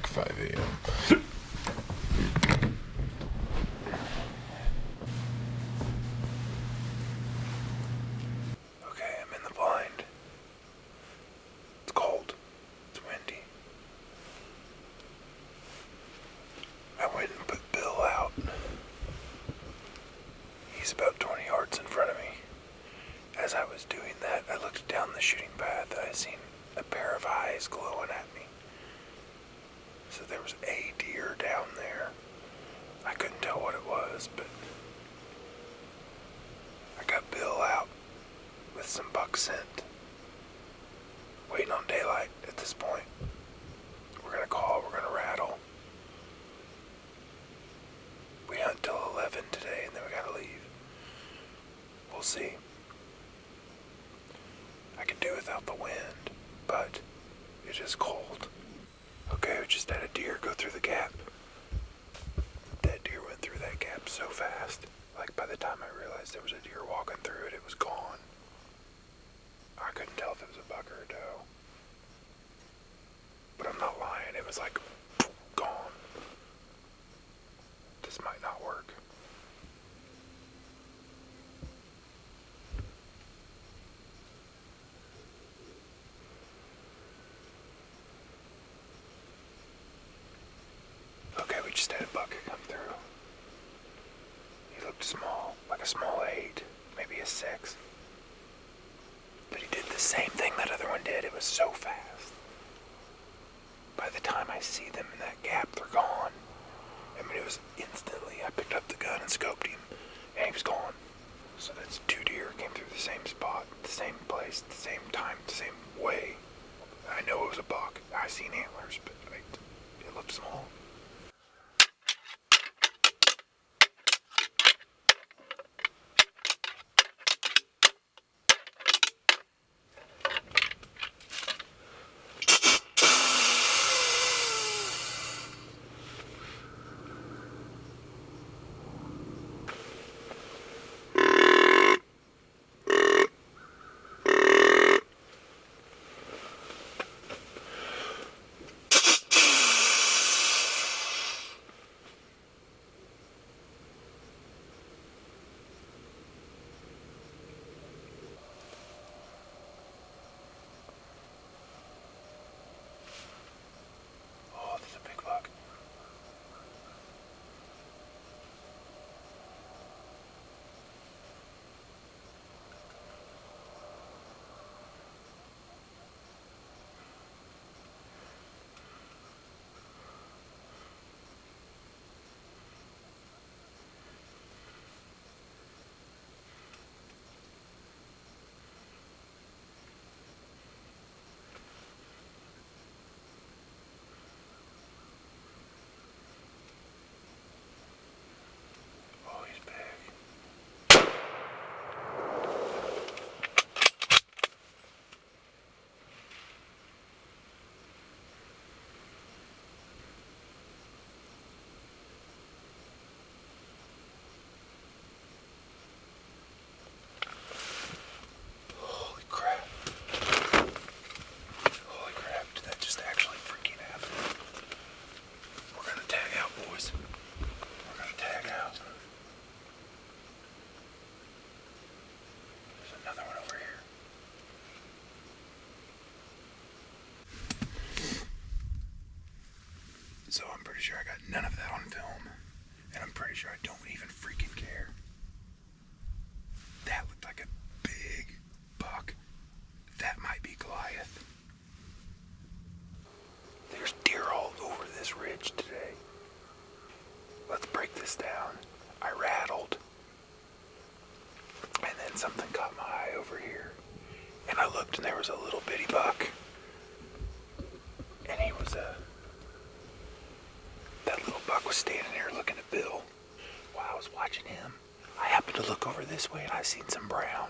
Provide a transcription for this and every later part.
5 a.m. Okay, I'm in the blind. It's cold. It's windy. I went and put Bill out. He's about 20 yards in front of me. As I was doing that, I looked down the shooting path and I seen a pair of eyes glowing at me. So there was a deer down there. I couldn't tell what it was, but I got Bill out with some buck scent. Waiting on daylight at this point. We're gonna call, we're gonna rattle. We hunt till 11 today and then we gotta leave. We'll see. I can do without the wind, but it is cold. Okay, we just had a deer go through the gap. That deer went through that gap so fast. Like by the time I realized there was a deer walking through it, it was gone. I couldn't tell if it was a buck or a doe. But I'm not lying, it was like, gone. This might not work. Okay, we just had a buck come through. He looked small, like a small 8, maybe a 6. But he did the same thing that other one did. It was so fast. By the time I see them in that gap, they're gone. I mean, it was instantly. I picked up the gun and scoped him, and he was gone. So that's 2 deer came through the same spot, the same place, the same time, the same way. I know it was a buck. I seen antlers, but it looked small. Oh, there's a big buck. Oh, he's big. Holy crap. Holy crap, did that just actually freaking happen? We're gonna tag out, boys. We're gonna tag out. There's another one over here. So I'm pretty sure I got none of that on film. And I'm pretty sure I don't even freaking care. That looked like a big buck. That might be Goliath. There's deer all over this ridge today. Let's break this down. I rattled. And then something caught my eye over here. And I looked and there was a little bitty buck. And he was that little buck was standing there looking at Bill. While I was watching him, I happened to look over this way and I seen some brown.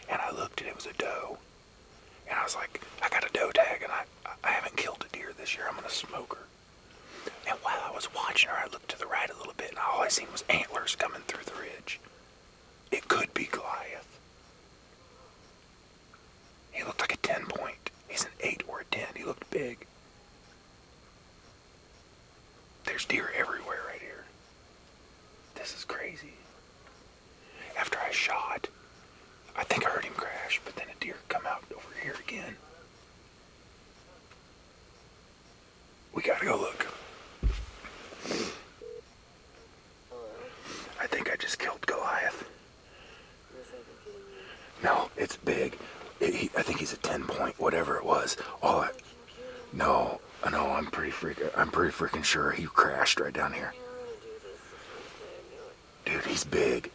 And I looked and it was a doe. And I was like, I got a doe tag and I haven't killed a deer this year. I'm gonna smoke her. And while I was watching her, I looked to the right a little bit and all I seen was antlers coming through the ridge. It could be Goliath. He looked like a 10 point. He's an 8 or a 10. He looked big. there's deer everywhere right here. This is crazy. After I shot, I think I heard him crash, but then a deer come out over here again. We gotta go look. I think I just killed Goliath. No, it's big. I think he's a 10 point, whatever it was. No, I'm pretty freaking sure he crashed right down here. Dude, he's big.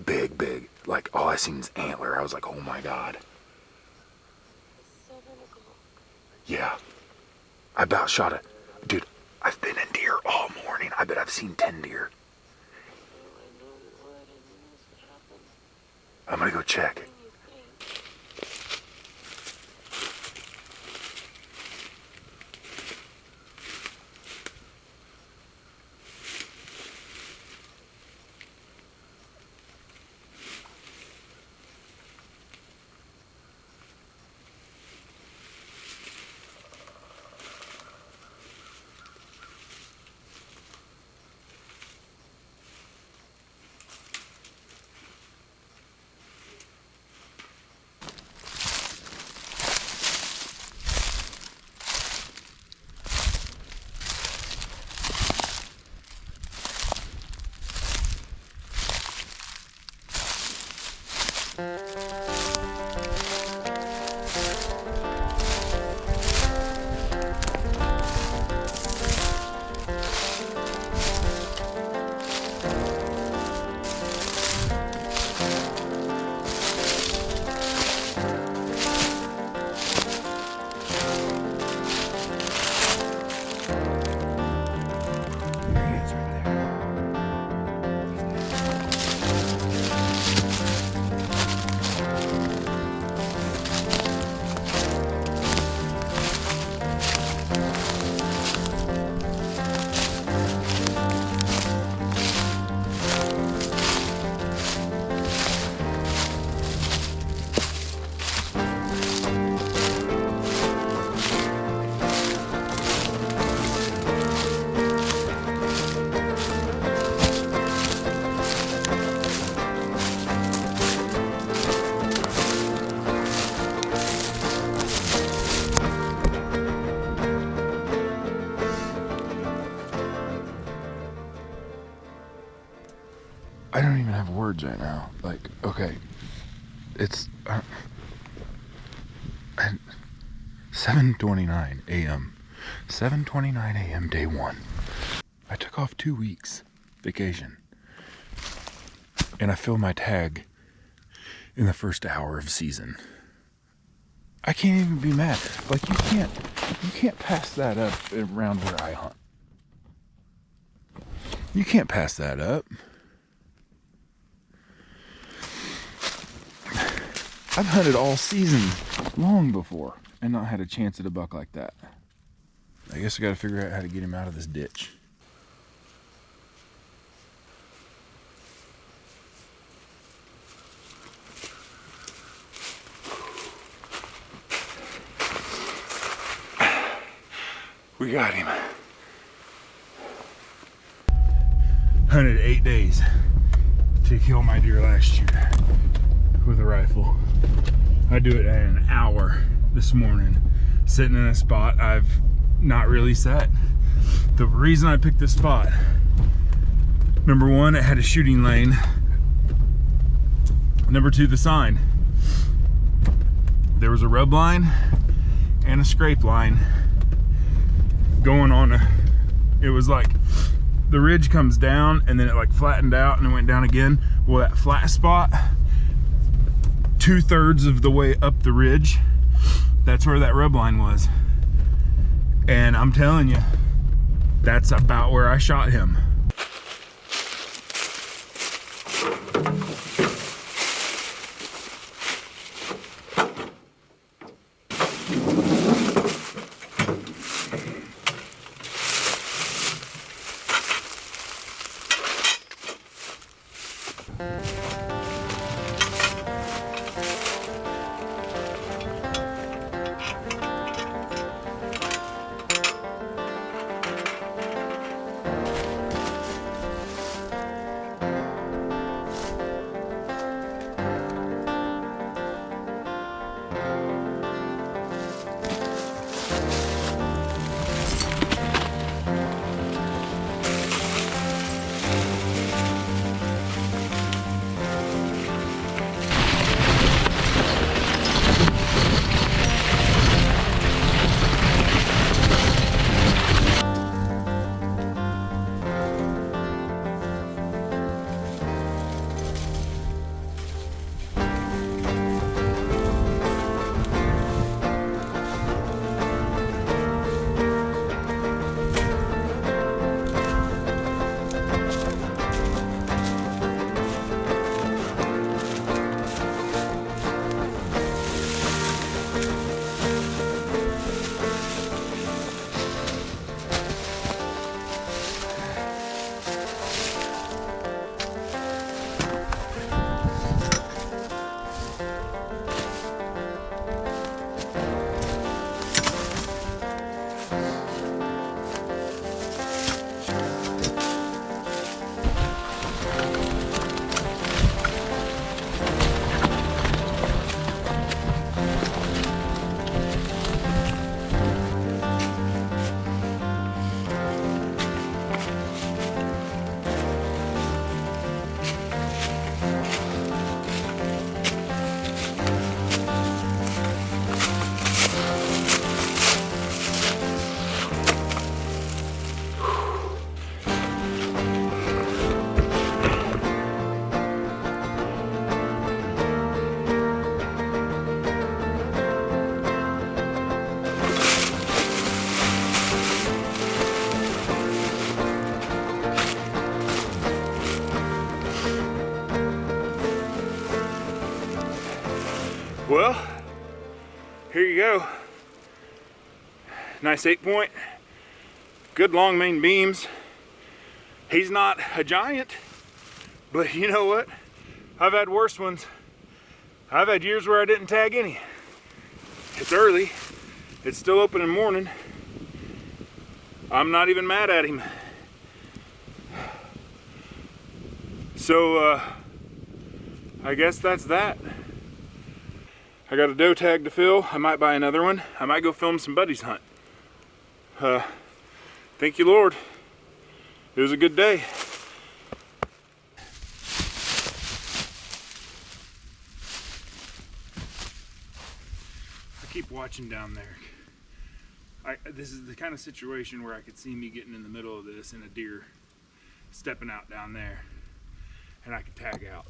Big. Like, all I seen is antler. I was like, oh my God. Yeah. I about shot it. Dude, I've been in deer all morning. I bet I've seen 10 deer. I'm gonna go check. I don't even have words right now. Like, okay, it's 7:29 a.m. 7:29 a.m. day one. I took off 2 weeks vacation, and I filled my tag in the first hour of season. I can't even be mad. Like, you can't pass that up around where I hunt. You can't pass that up. I've hunted all season long before and not had a chance at a buck like that. I guess I got to figure out how to get him out of this ditch. We got him. Hunted 8 days to kill my deer last year with a rifle. I do it in an hour this morning, sitting in a spot I've not really set. The reason I picked this spot, number one, it had a shooting lane. Number two, the sign. There was a rub line and a scrape line going on. It was like the ridge comes down and then it like flattened out and it went down again. Well, that flat spot, 2/3 of the way up the ridge, that's where that rub line was. And I'm telling you, that's about where I shot him. Here you go. Nice 8-point. Good long main beams. He's not a giant, but you know what? I've had worse ones. I've had years where I didn't tag any. It's early. It's still open in the morning. I'm not even mad at him. So, I guess that's that. I got a doe tag to fill. I might buy another one. I might go film some buddies hunt. Thank you, Lord. It was a good day. I keep watching down there. This is the kind of situation where I could see me getting in the middle of this and a deer stepping out down there, and I could tag out.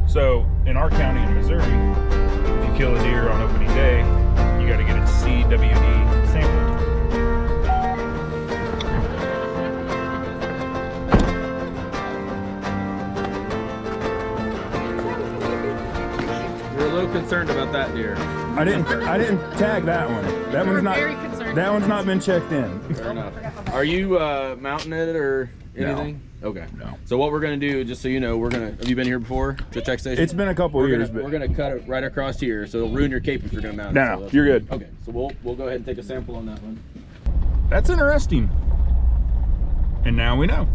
So in our county in Missouri, if you kill a deer on opening day, you got to get it CWD sampled. We're a little concerned about that deer. I didn't tag that one. That one's not. Very concerned. That one's not been checked in. Fair enough. Are you mounting it or anything? Okay. No. So what we're gonna do, just so you know, have you been here before to check station? It's been a couple of years, but we're gonna cut it right across here, so it'll ruin your cape if you're gonna mount it. No, So that's you're good. Okay. So we'll go ahead and take a sample on that one. that's interesting. And now we know.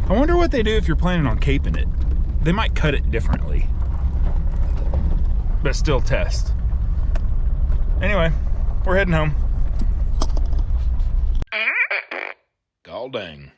I wonder what they do if you're planning on caping it. They might cut it differently, but still test. Anyway, we're heading home. Gall dang.